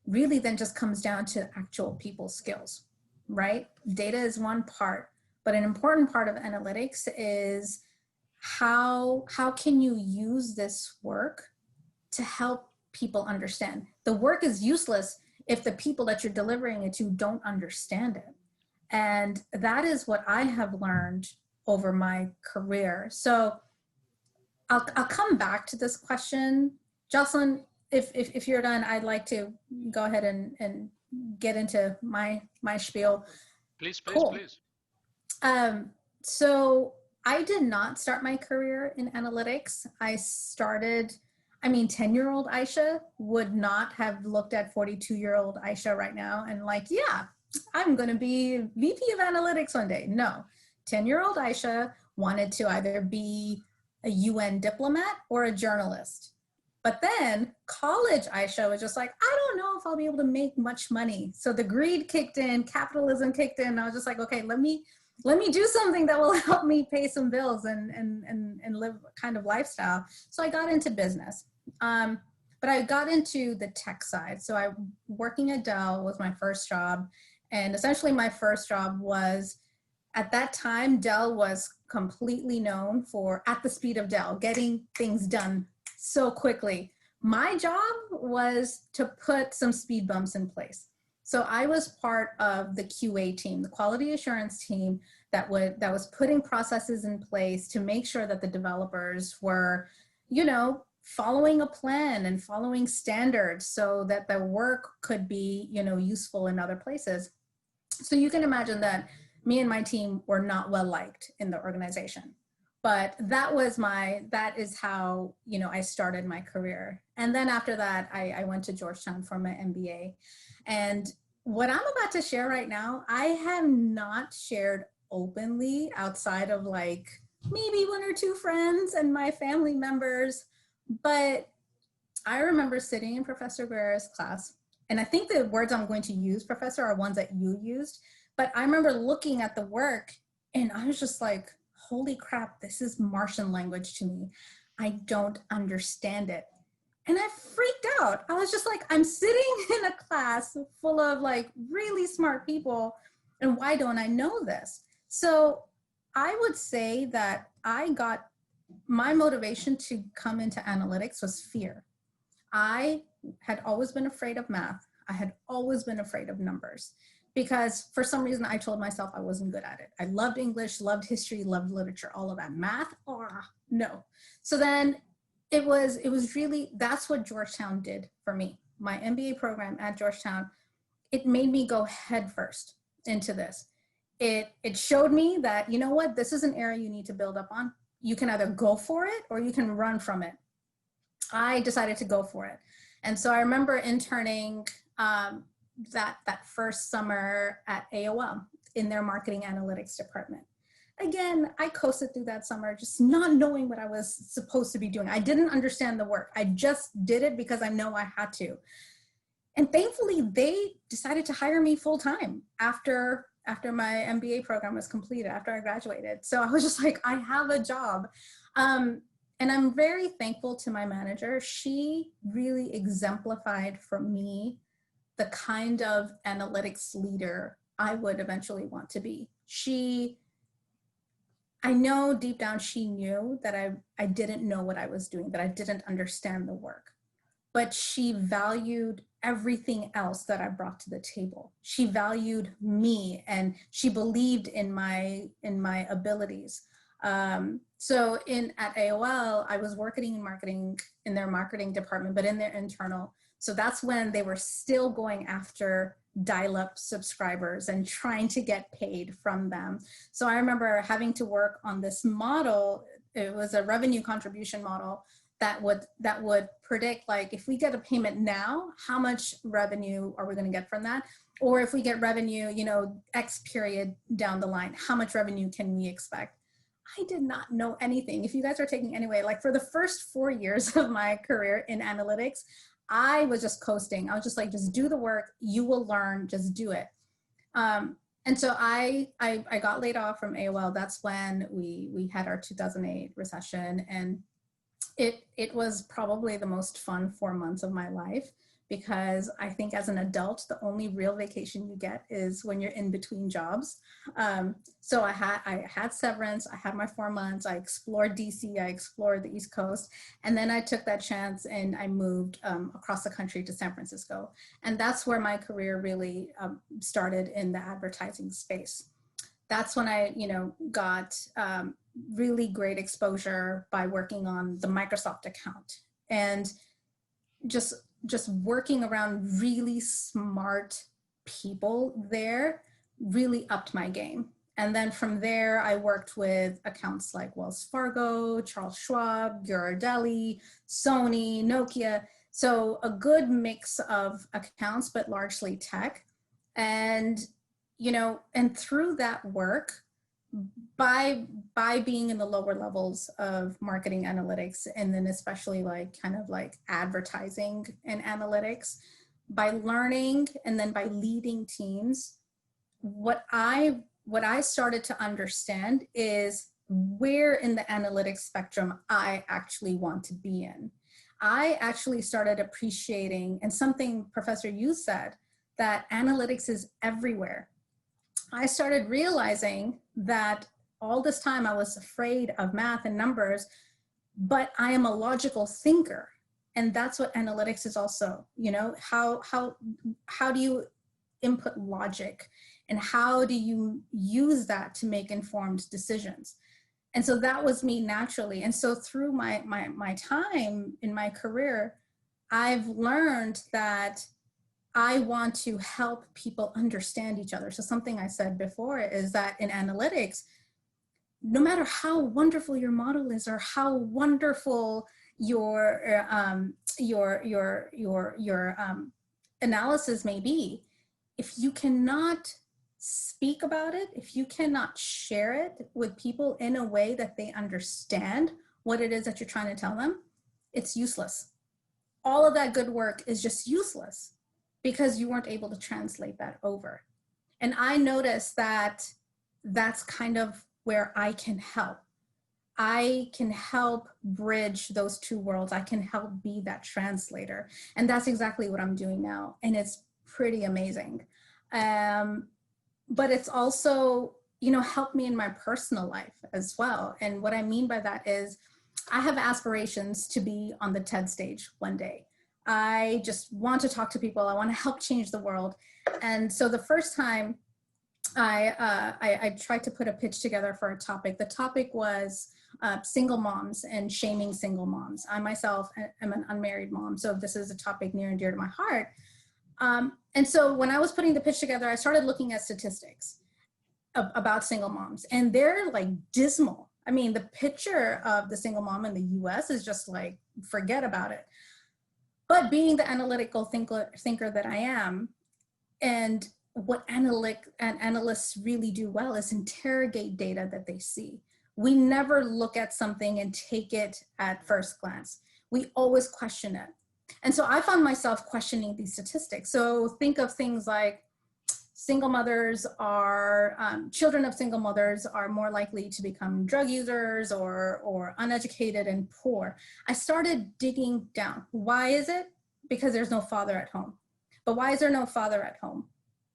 really then just comes down to actual people's skills, right? Data is one part, but an important part of analytics is how can you use this work to help people understand? The work is useless if the people that you're delivering it to don't understand it. And that is what I have learned over my career. So I'll come back to this question. Jocelyn, if you're done, I'd like to go ahead and get into my spiel. Please, cool. Please. So I did not start my career in analytics. I started, 10-year-old Aisha would not have looked at 42-year-old Aisha right now and like, yeah, I'm going to be VP of analytics one day. No, 10-year-old Aisha wanted to either be a UN diplomat or a journalist. But then college Aisha was just like, I don't know if I'll be able to make much money. So the greed kicked in, capitalism kicked in. I was just like, okay, let me do something that will help me pay some bills and live a kind of lifestyle. So I got into business. But I got into the tech side. So working at Dell was my first job. And essentially my first job was, at that time, Dell was completely known for, at the speed of Dell, getting things done so quickly. My job was to put some speed bumps in place. So I was part of the QA team, the quality assurance team that was putting processes in place to make sure that the developers were, following a plan and following standards so that their work could be, useful in other places. So you can imagine that me and my team were not well liked in the organization. But that is how, I started my career. And then after that, I went to Georgetown for my MBA. And what I'm about to share right now, I have not shared openly outside of like maybe one or two friends and my family members. But I remember sitting in Professor Guerra's class, and I think the words I'm going to use, Professor, are ones that you used. But I remember looking at the work and I was just like, holy crap, this is Martian language to me. I don't understand it. And I freaked out. I was just like, I'm sitting in a class full of like really smart people, and why don't I know this? So I would say that my motivation to come into analytics was fear. I had always been afraid of math. I had always been afraid of numbers because for some reason I told myself I wasn't good at it. I loved English, loved history, loved literature, all of that. Math, no. So then it was really, that's what Georgetown did for me. My MBA program at Georgetown, it made me go headfirst into this. It showed me that, you know what, this is an area you need to build up on. You can either go for it or you can run from it. I decided to go for it. And so I remember interning that first summer at AOL in their marketing analytics department. Again, I coasted through that summer, just not knowing what I was supposed to be doing. I didn't understand the work. I just did it because I know I had to. And thankfully, they decided to hire me full time after my MBA program was completed, after I graduated. So I was just like, I have a job. And I'm very thankful to my manager. She really exemplified for me the kind of analytics leader I would eventually want to be. I know deep down she knew that I didn't know what I was doing, that I didn't understand the work, but she valued everything else that I brought to the table. She valued me and she believed in my abilities. So at AOL, I was working in marketing, in their marketing department, but in their internal. So that's when they were still going after dial-up subscribers and trying to get paid from them. So I remember having to work on this model. It was a revenue contribution model that would predict, like, if we get a payment now, how much revenue are we going to get from that? Or if we get revenue, you know, X period down the line, how much revenue can we expect? I did not know anything. If you guys are taking anyway, like for the first 4 years of my career in analytics, I was just coasting. I was just like, just do the work, you will learn, just do it. And so I got laid off from AOL. That's when we had our 2008 recession, and it was probably the most fun 4 months of my life, because I think as an adult, the only real vacation you get is when you're in between jobs. So I had severance, I had my 4 months, I explored DC, I explored the East Coast, and then I took that chance and I moved across the country to San Francisco. And that's where my career really started in the advertising space. That's when I, you know, got really great exposure by working on the Microsoft account, and just working around really smart people there really upped my game. And then from there, I worked with accounts like Wells Fargo, Charles Schwab, Ghirardelli, Sony, Nokia. So a good mix of accounts, but largely tech. And, you know, and through that work, by being in the lower levels of marketing analytics, and then especially like kind of like advertising and analytics, by learning and then by leading teams, what I started to understand is where in the analytics spectrum I actually want to be in. I actually started appreciating, and something Professor Yu said, that analytics is everywhere. I started realizing that all this time I was afraid of math and numbers, but I am a logical thinker. And that's what analytics is also, you know, how do you input logic, and how do you use that to make informed decisions? And so that was me naturally. And so through my time in my career, I've learned that I want to help people understand each other. So something I said before is that in analytics, no matter how wonderful your model is or how wonderful your analysis may be, if you cannot speak about it, if you cannot share it with people in a way that they understand what it is that you're trying to tell them, it's useless. All of that good work is just useless, because you weren't able to translate that over. And I noticed that that's kind of where I can help. I can help bridge those two worlds. I can help be that translator. And that's exactly what I'm doing now. And it's pretty amazing. But it's also, you know, helped me in my personal life as well. And what I mean by that is I have aspirations to be on the TED stage one day. I just want to talk to people. I want to help change the world. And so the first time I tried to put a pitch together for a topic, the topic was single moms and shaming single moms. I myself am an unmarried mom, so this is a topic near and dear to my heart. And so when I was putting the pitch together, I started looking at statistics about single moms, and they're like dismal. I mean, the picture of the single mom in the US is just like, forget about it. But being the analytical thinker that I am, and what analysts really do well is interrogate data that they see. We never look at something and take it at first glance. We always question it. And so I found myself questioning these statistics. So think of things like single mothers are, children of single mothers are more likely to become drug users or uneducated and poor. I started digging down. Why is it? Because there's no father at home. But why is there no father at home?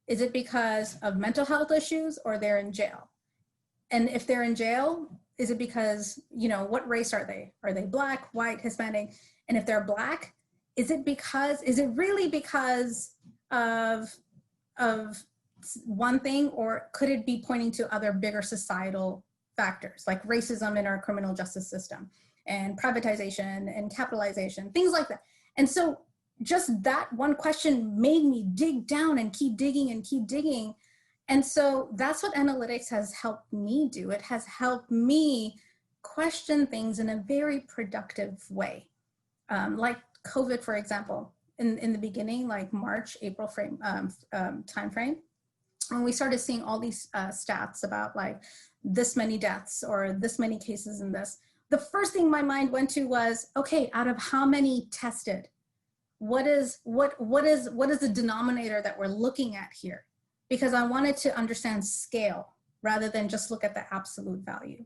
Is it because of mental health issues or they're in jail? And if they're in jail, is it because, you know, what race are they? Are they Black, white, Hispanic? And if they're Black, is it really because of one thing, or could it be pointing to other bigger societal factors like racism in our criminal justice system and privatization and capitalization, things like that? And so just that one question made me dig down and keep digging and keep digging. And so that's what analytics has helped me do. It has helped me question things in a very productive way. Like COVID, for example, in the beginning, like March, April timeframe, when we started seeing all these stats about like this many deaths or this many cases in this, the first thing my mind went to was, okay, out of how many tested, what is the denominator that we're looking at here? Because I wanted to understand scale rather than just look at the absolute value.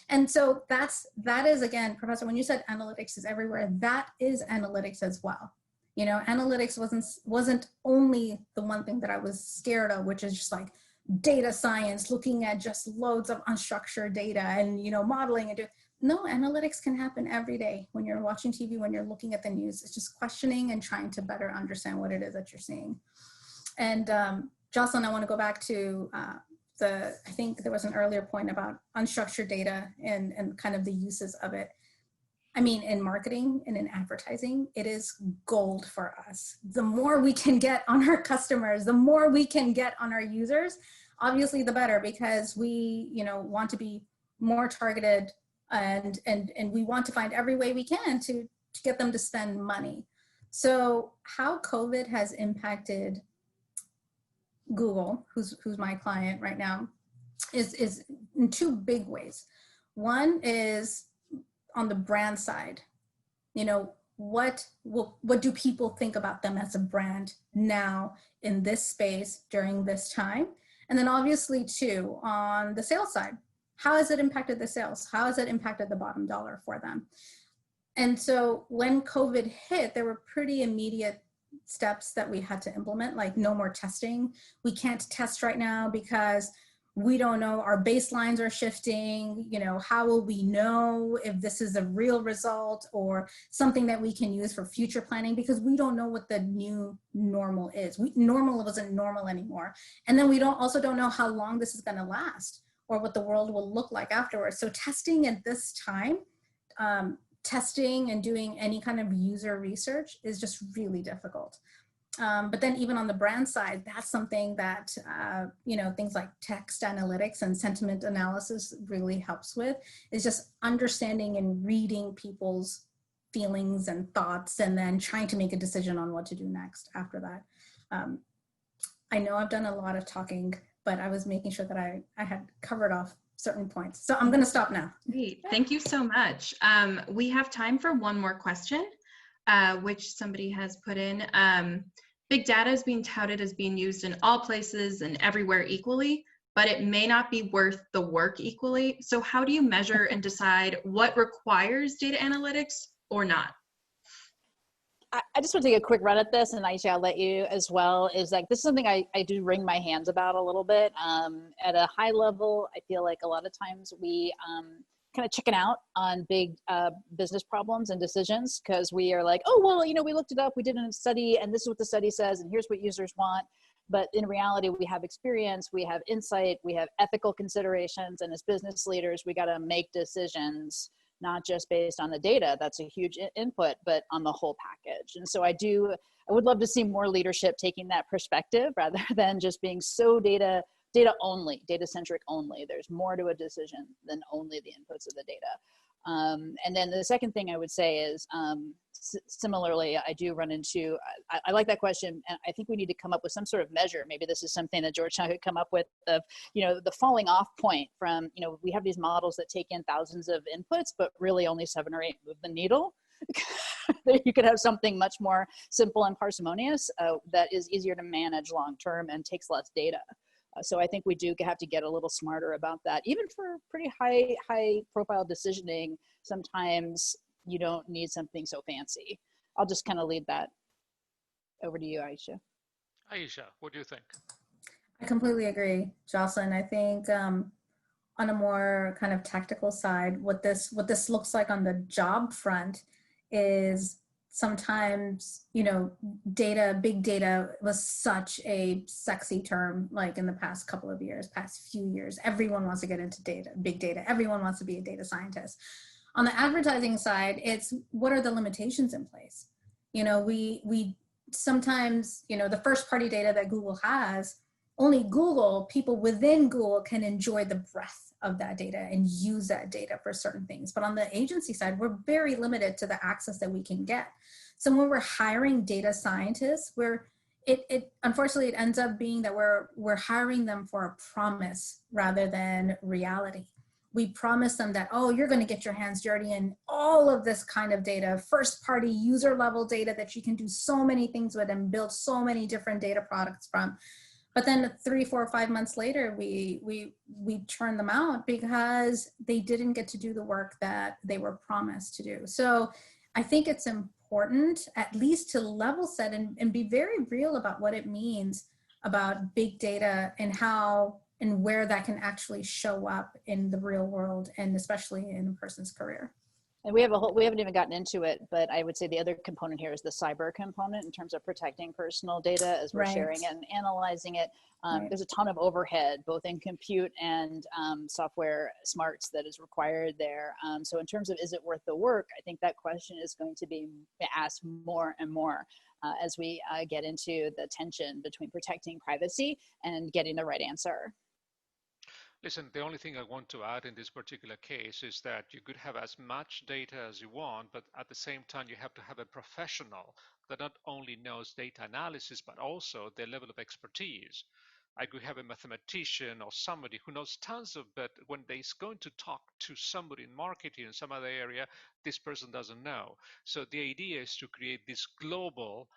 And so that is, again, Professor, when you said analytics is everywhere, that is analytics as well. You know, analytics wasn't only the one thing that I was scared of, which is just like data science, looking at just loads of unstructured data and, you know, modeling and no, analytics can happen every day when you're watching TV, when you're looking at the news. It's just questioning and trying to better understand what it is that you're seeing. And Jocelyn, I want to go back to I think there was an earlier point about unstructured data and kind of the uses of it. I mean, in marketing and in advertising, it is gold for us. The more we can get on our customers, the more we can get on our users, obviously the better, because we, you know, want to be more targeted and we want to find every way we can to get them to spend money. So how COVID has impacted Google, who's my client right now, is in two big ways. One is on the brand side. You know, what do people think about them as a brand now in this space during this time? And then obviously too, on the sales side, how has it impacted the sales? How has it impacted the bottom dollar for them? And so when COVID hit, there were pretty immediate steps that we had to implement, like no more testing. We can't test right now because we don't know, our baselines are shifting. You know, how will we know if this is a real result or something that we can use for future planning, because we don't know what the new normal is. Normal wasn't normal anymore. And then we also don't know how long this is going to last or what the world will look like afterwards. So testing at this time, testing and doing any kind of user research is just really difficult. But then even on the brand side, that's something that, you know, things like text analytics and sentiment analysis really helps with, is just understanding and reading people's feelings and thoughts and then trying to make a decision on what to do next after that. I know I've done a lot of talking, but I was making sure that I had covered off certain points. So I'm going to stop now. Great. Thank you so much. We have time for one more question, which somebody has put in. Big data is being touted as being used in all places and everywhere equally, but it may not be worth the work equally. So how do you measure and decide what requires data analytics or not? I just want to take a quick run at this, and Aisha, I'll let you as well, is like, this is something I do wring my hands about a little bit. At a high level, I feel like a lot of times we kind of chicken out on big business problems and decisions, because we are like, oh, well, you know, we looked it up, we did a study, and this is what the study says, and here's what users want. But in reality, we have experience, we have insight, we have ethical considerations, and as business leaders, we got to make decisions not just based on the data, that's a huge input, but on the whole package. And so I would love to see more leadership taking that perspective rather than just being so data only, data centric only. There's more to a decision than only the inputs of the data. And then the second thing I would say is, similarly, I do run into, I like that question, and I think we need to come up with some sort of measure. Maybe this is something that Georgetown could come up with, of, you know, the falling off point from, you know, we have these models that take in thousands of inputs, but really only 7 or 8 move the needle. You could have something much more simple and parsimonious that is easier to manage long-term and takes less data. So I think we do have to get a little smarter about that. Even for pretty high profile decisioning, sometimes you don't need something so fancy. I'll just kind of lead that over to you, Aisha. Aisha, what do you think? I completely agree, Jocelyn. I think on a more kind of tactical side, what this looks like on the job front is sometimes, you know, big data was such a sexy term, like in the past couple of years, past few years. Everyone wants to get into big data. Everyone wants to be a data scientist. On the advertising side, it's what are the limitations in place? You know, we sometimes, you know, the first party data that Google has, only people within Google can enjoy the breadth of that data and use that data for certain things. But on the agency side, we're very limited to the access that we can get. So when we're hiring data scientists, unfortunately, it ends up being that we're hiring them for a promise rather than reality. We promise them that, oh, you're going to get your hands dirty in all of this kind of data, first party user level data that you can do so many things with and build so many different data products from. But then 3, 4, 5 months later, we turn them out because they didn't get to do the work that they were promised to do. So I think it's important at least to level set and be very real about what it means about big data and how and where that can actually show up in the real world and especially in a person's career. And we haven't even gotten into it, but I would say the other component here is the cyber component in terms of protecting personal data as we're sharing it and analyzing it. There's a ton of overhead, both in compute and software smarts that is required there. So in terms of, is it worth the work? I think that question is going to be asked more and more as we get into the tension between protecting privacy and getting the right answer. Listen, the only thing I want to add in this particular case is that you could have as much data as you want, but at the same time, you have to have a professional that not only knows data analysis, but also their level of expertise. I could have a mathematician or somebody who knows tons of, but when they're going to talk to somebody in marketing in some other area, this person doesn't know. So the idea is to create this global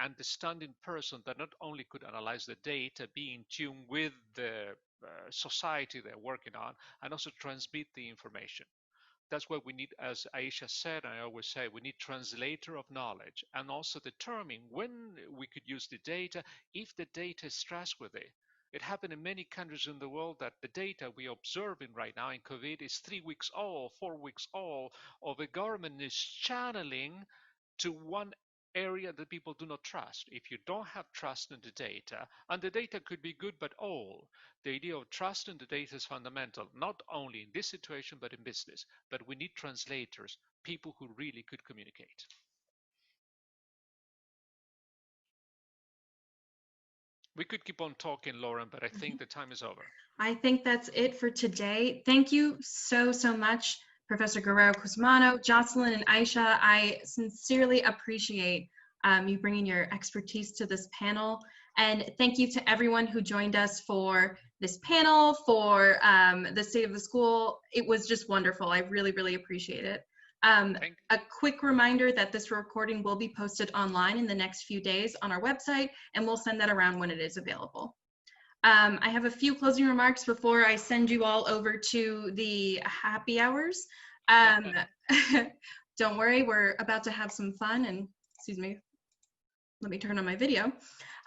understanding person that not only could analyze the data, be in tune with the society they're working on, and also transmit the information. That's what we need, as Aisha said, and I always say, we need translator of knowledge, and also determine when we could use the data, if the data is trustworthy. It happened in many countries in the world that the data we are observing right now in COVID is 3 weeks old, 4 weeks old, or the government is channeling to one area that people do not trust. If you don't have trust in the data, and the data could be good but old, the idea of trust in the data is fundamental, not only in this situation but in business. But we need translators, people who really could communicate. We could keep on talking, Lauren, but I think the time is over. I think that's it for today. Thank you so much, Professor Guerrero-Cusumano, Jocelyn, and Aisha. I sincerely appreciate you bringing your expertise to this panel. And thank you to everyone who joined us for this panel, for the State of the School. It was just wonderful. I really appreciate it. A quick reminder that this recording will be posted online in the next few days on our website, and we'll send that around when it is available. I have a few closing remarks before I send you all over to the happy hours. Don't worry, we're about to have some fun, and excuse me, let me turn on my video.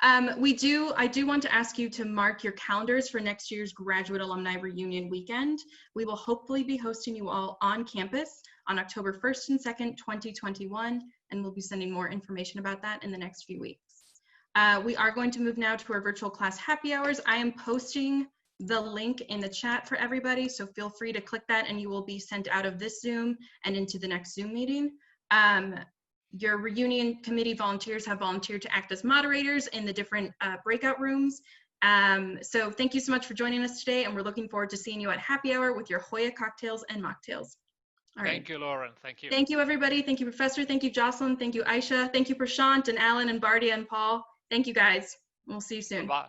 I do want to ask you to mark your calendars for next year's Graduate Alumni Reunion Weekend. We will hopefully be hosting you all on campus on October 1st and 2nd, 2021, and we'll be sending more information about that in the next few weeks. We are going to move now to our virtual class happy hours. I am posting the link in the chat for everybody, so feel free to click that and you will be sent out of this Zoom and into the next Zoom meeting. Your reunion committee volunteers have volunteered to act as moderators in the different breakout rooms. So thank you so much for joining us today, and we're looking forward to seeing you at happy hour with your Hoya cocktails and mocktails. All right. Thank you, Lauren. Thank you. Thank you, everybody. Thank you, Professor. Thank you, Jocelyn. Thank you, Aisha. Thank you, Prashant and Alan and Bardia and Paul. Thank you, guys. We'll see you soon. Bye-bye.